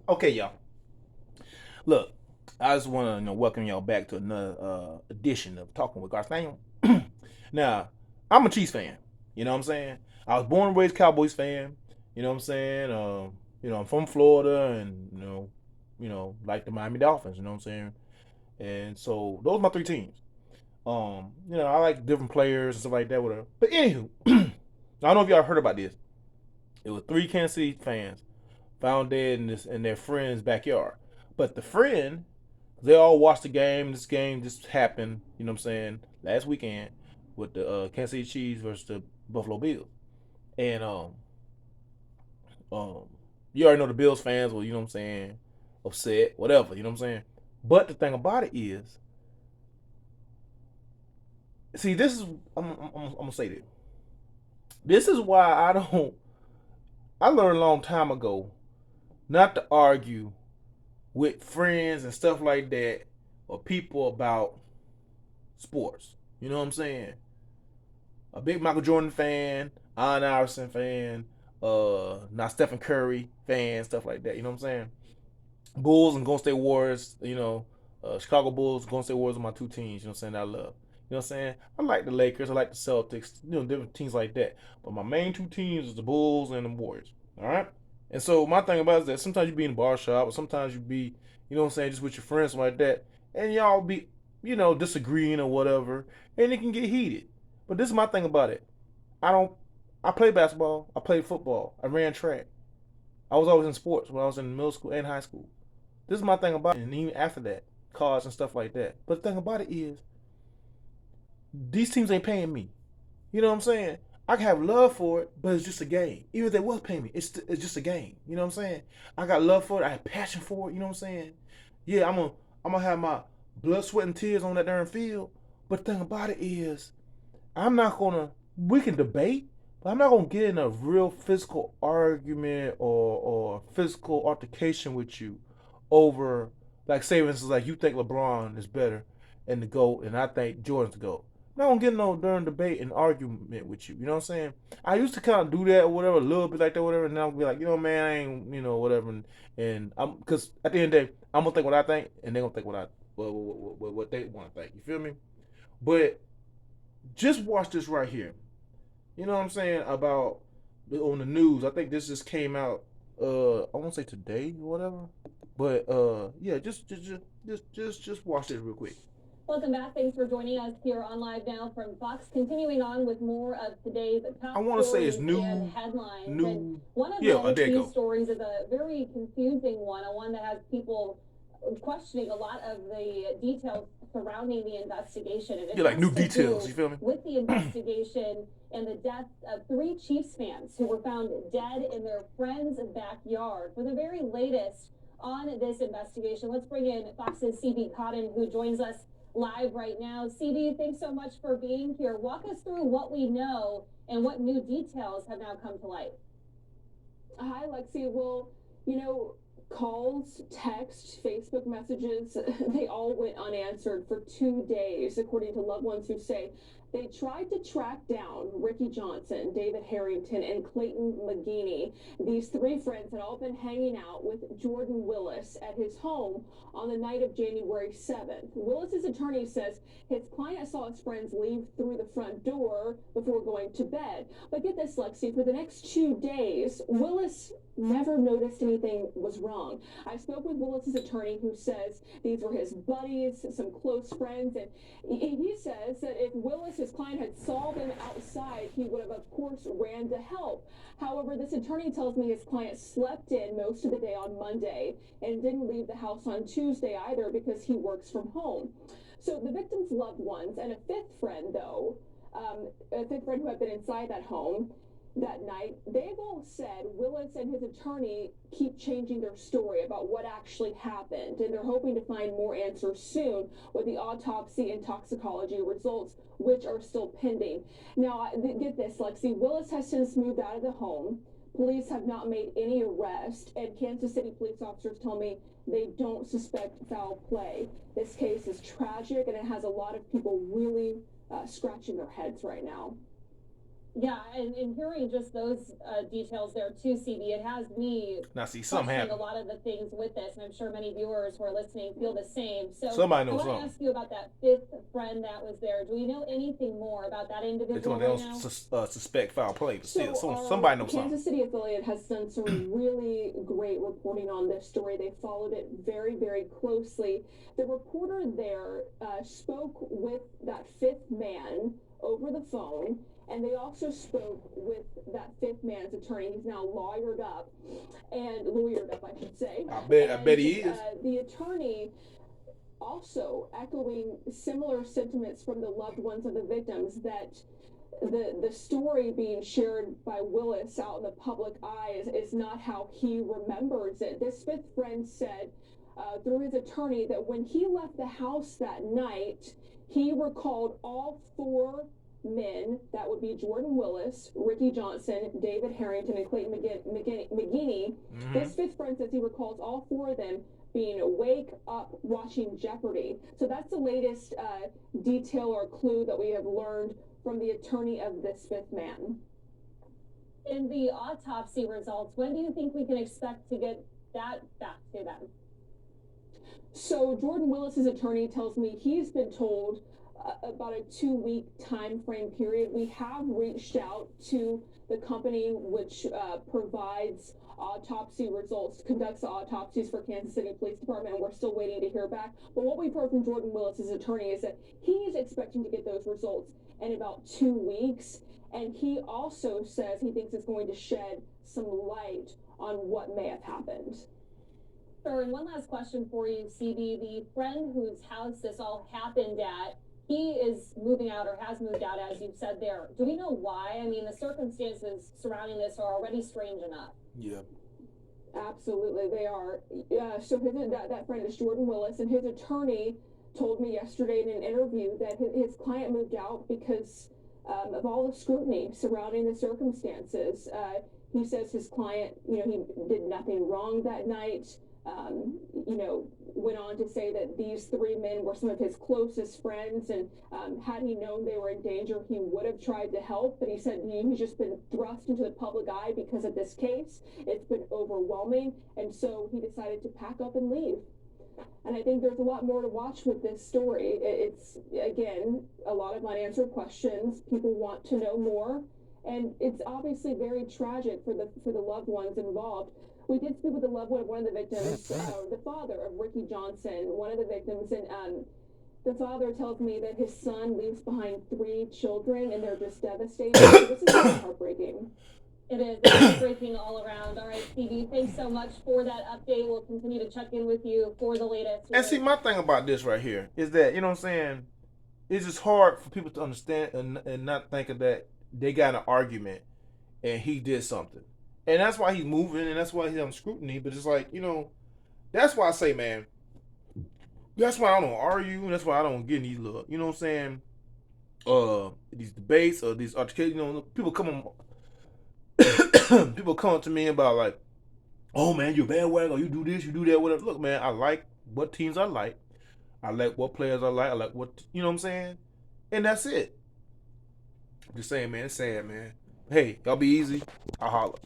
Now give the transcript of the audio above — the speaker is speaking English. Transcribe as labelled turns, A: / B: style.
A: Okay, y'all. Look, I just want to welcome y'all back to another edition of Talking with Garthaniel. Now, I'm a Chiefs fan. You know what I'm saying? I was born and raised Cowboys fan. You know what I'm saying? I'm from Florida, and like the Miami Dolphins. You know what I'm saying? And so those are my three teams. I like different players and stuff like that. Whatever. But anywho, I don't know if y'all heard about this. It was three Kansas City fans found dead in their friend's backyard. But the friend, they all watched the game. This game just happened, you know what I'm saying, last weekend with the Kansas City Chiefs versus the Buffalo Bills. And um, you already know the Bills fans were, you know what I'm saying, upset, whatever, you know what I'm saying. But the thing about it is, see, this is I'm gonna say this. This is why I don't. I learned a long time ago not to argue with friends and stuff like that or people about sports. You know what I'm saying? A big Michael Jordan fan, Allen Iverson fan, not Stephen Curry fan, stuff like that. You know what I'm saying? Bulls and Golden State Warriors, Chicago Bulls, Golden State Warriors are my two teams, you know what I'm saying, I love. You know what I'm saying? I like the Lakers, I like the Celtics, different teams like that. But my main two teams is the Bulls and the Warriors. All right? And so my thing about it is that sometimes you be in the bar shop or sometimes you be, you know what I'm saying, just with your friends like that, and y'all be, disagreeing or whatever, and it can get heated. But this is my thing about it. I don't I played basketball, I played football, I ran track. I was always in sports when I was in middle school and high school. This is my thing about it, and even after that, cars and stuff like that. But the thing about it is, these teams ain't paying me. You know what I'm saying? I can have love for it, but it's just a game. Even if they was paying me, it's just a game. You know what I'm saying? I got love for it. I have passion for it. You know what I'm saying? Yeah, I'm gonna have my blood, sweat, and tears on that darn field. But the thing about it is, I'm not gonna. We can debate, but I'm not gonna get in a real physical argument or physical altercation with you over, like, say for instance, like you think LeBron is better and the GOAT, and I think Jordan's the GOAT. I'm not gonna get in no darn debate and argument with you. You know what I'm saying? I used to kind of do that or whatever, a little bit like that, whatever. And now I'll be like, man, I ain't, whatever. And I'm because at the end of the day, I'm gonna think what I think, and they're gonna think what they want to think. You feel me? But just watch this right here. You know what I'm saying about on the news. I think this just came out. I won't say today or whatever, but yeah, just watch this real quick. Welcome back. Thanks for joining us here on Live Now from Fox. Continuing on with more of today's top I want to say it's new and headlines. New, and one of these stories is a very confusing one, a one that has people questioning a lot of the details surrounding the investigation. And yeah, like new details. You feel me? With the investigation and the death of three Chiefs fans who were found dead in their friend's backyard. For the very latest on this investigation, let's bring in Fox's CB Cotton, who joins us live right now. CB, thanks so much for being here. Walk us through what we know and what new details have now come to light.
B: Hi, Lexi. Well, calls, text, Facebook messages, they all went unanswered for 2 days, according to loved ones who say they tried to track down Ricky Johnson, David Harrington, and Clayton McGeeney. These three friends had all been hanging out with Jordan Willis at his home on the night of January 7th. Willis's attorney says his client saw his friends leave through the front door before going to bed. But get this, Lexi, for the next 2 days, Willis never noticed anything was wrong. I spoke with Willis's attorney, who says these were his buddies, some close friends, and he says that if Willis, his client, had saw them outside, he would have, of course, ran to help. However, this attorney tells me his client slept in most of the day on Monday and didn't leave the house on Tuesday either because he works from home. So the victim's loved ones and a fifth friend, though, a fifth friend who had been inside that home that night, they've all said Willis and his attorney keep changing their story about what actually happened, and they're hoping to find more answers soon with the autopsy and toxicology results, which are still pending. Now, get this, Lexi, Willis has since moved out of the home. Police have not made any arrest, and Kansas City police officers tell me they don't suspect foul play. This case is tragic, and it has a lot of people really scratching their heads right now. Yeah, and hearing just those details there too, CB, it has me
A: Now, see, something
B: questioning a
A: happened.
B: lot of the things with this, and I'm sure many viewers who are listening feel the same. So
A: Somebody
B: I
A: knows
B: want to
A: something.
B: ask you about that fifth friend that was there. Do we know anything more about that
A: They
B: individual
A: told me they
B: right
A: don't
B: now?
A: suspect foul play, but still,
B: So our
A: somebody knows something.
B: Kansas City affiliate has done some really great reporting on this story. They followed it very, very closely. The reporter there spoke with that fifth man over the phone, and they also spoke with that fifth man's attorney. He's now lawyered up, I should say.
A: I bet he is.
B: The attorney also echoing similar sentiments from the loved ones of the victims that the story being shared by Willis out in the public eye is not how he remembers it. This fifth friend said through his attorney that when he left the house that night, he recalled all four men, that would be Jordan Willis, Ricky Johnson, David Harrington, and Clayton McGinney. This fifth friend says he recalls all four of them being awake up watching Jeopardy. So that's the latest detail or clue that we have learned from the attorney of this fifth man. In the autopsy results, when do you think we can expect to get that back to them? So Jordan Willis's attorney tells me he's been told about a 2-week time frame period. We have reached out to the company which provides autopsy results, conducts autopsies for Kansas City Police Department, and we're still waiting to hear back. But what we've heard from Jordan Willis's attorney is that he's expecting to get those results in about 2 weeks. And he also says he thinks it's going to shed some light on what may have happened. Sure, and one last question for you, CB. The friend whose house this all happened at, he is moving out or has moved out, as you've said there. Do we know why? I mean, the circumstances surrounding this are already strange enough.
A: Yeah.
B: Absolutely, they are. So that friend is Jordan Willis, and his attorney told me yesterday in an interview that his client moved out because of all the scrutiny surrounding the circumstances. He says his client, he did nothing wrong that night. Went on to say that these three men were some of his closest friends, and had he known they were in danger, he would have tried to help. But he said he's just been thrust into the public eye because of this case. It's been overwhelming, and so he decided to pack up and leave. And I think there's a lot more to watch with this story. It's, again, a lot of unanswered questions. People want to know more, and it's obviously very tragic for the loved ones involved. We did speak with the loved one of one of the victims, the father of Ricky Johnson, one of the victims, and the father tells me that his son leaves behind 3 children, and they're just devastated. So this is really heartbreaking. It is. It's heartbreaking all around. All right, Stevie, thanks so much for that update. We'll continue to check in with you for the latest.
A: And see, my thing about this right here is that, you know what I'm saying, it's just hard for people to understand and not thinking that they got an argument and he did something. And that's why he's moving, and that's why he's on scrutiny. But it's like, that's why I say, man, that's why I don't argue. That's why I don't get in these little, you know what I'm saying, these debates or these altercations. People come to me about like, oh man, you're a bandwagon, or you do this, you do that, whatever. Look, man, I like what teams I like. I like what players I like. I like what, you know what I'm saying? And that's it. I'm just saying, man, it's sad, man. Hey, y'all be easy. I'll holler.